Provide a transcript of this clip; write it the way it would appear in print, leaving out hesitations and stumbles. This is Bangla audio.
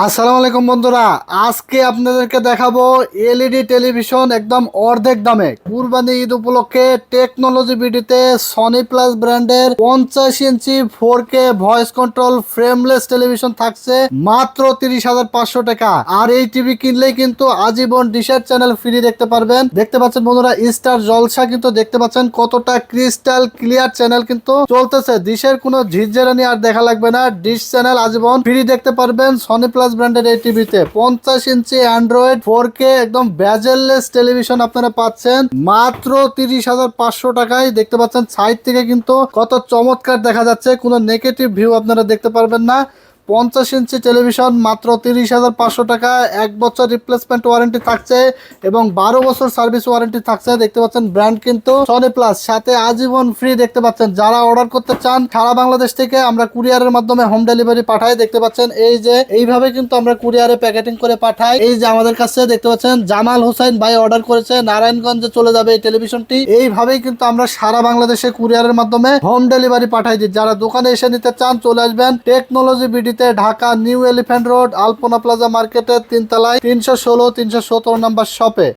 আসসালামু আলাইকুম বন্ধুরা, আজকে আপনাদেরকে দেখাবো এলইডি টেলিভিশন একদম অর্ধেক দামে। কুরবানি ঈদ উপলক্ষে টেকনোলজি বিডিতে সনি প্লাস ব্র্যান্ডের 50 ইঞ্চি 4K voice control frameless television থাকছে মাত্র 30,500 টাকা। আর এই টিভি কিনলেই কিন্তু আজীবন ডিশের চ্যানেল ফ্রি দেখতে পারবেন। দেখতে পাচ্ছেন বন্ধুরা, স্টার জলসা কিন্তু দেখতে পাচ্ছেন কতটা ক্রিস্টাল ক্লিয়ার চ্যানেল কিন্তু চলতেছে। ডিশের কোনো ঝিরঝেরানি আর দেখা লাগবে না, ডিশ চ্যানেল আজীবন ফ্রি দেখতে পারবেন সনি প্লাস ব্র্যান্ডের এই টিভিতে। 50 ইঞ্চি অ্যান্ড্রয়েড 4K একদম বেজেললেস টেলিভিশন আপনারা পাচ্ছেন মাত্র 30,500 টাকায়। দেখতে পাচ্ছেন সাইড থেকে কিন্তু কত চমৎকার দেখা যাচ্ছে, কোনো নেগেটিভ ভিউ আপনারা দেখতে পারবেন না। 50 ইঞ্চি টেলিভিশন মাত্র 30,500 টাকা। 1 বছর রিপ্লেসমেন্ট ওয়ারেন্টি থাকছে এবং 12 বছর সার্ভিস ওয়ারেন্টি থাকছে। দেখতে পাচ্ছেন ব্র্যান্ড কিন্তু সনি প্লাস, সাথে আজীবন ফ্রি দেখতে পাচ্ছেন। যারা অর্ডার করতে চান সারা বাংলাদেশ থেকে আমরা কুরিয়ারের মাধ্যমে হোম ডেলিভারি পাঠাই। দেখতে পাচ্ছেন এই যে এইভাবে কিন্তু আমরা কুরিয়ারে প্যাকেটিং করে পাঠাই। এই যে আমাদের কাছে দেখতে পাচ্ছেন জামাল হোসেন ভাই অর্ডার করেছে, নারায়ণগঞ্জে চলে যাবে এই টেলিভিশনটি। এইভাবেই কিন্তু আমরা সারা বাংলাদেশে কুরিয়ারের মাধ্যমে হোম ডেলিভারি পাঠাই দিই। যারা দোকানে এসে নিতে চান চলে আসবেন technology BD, Dhaka New Elephant Road, Alpana Plaza মার্কেটের 3 তলায় 316 317 নাম্বার শপে।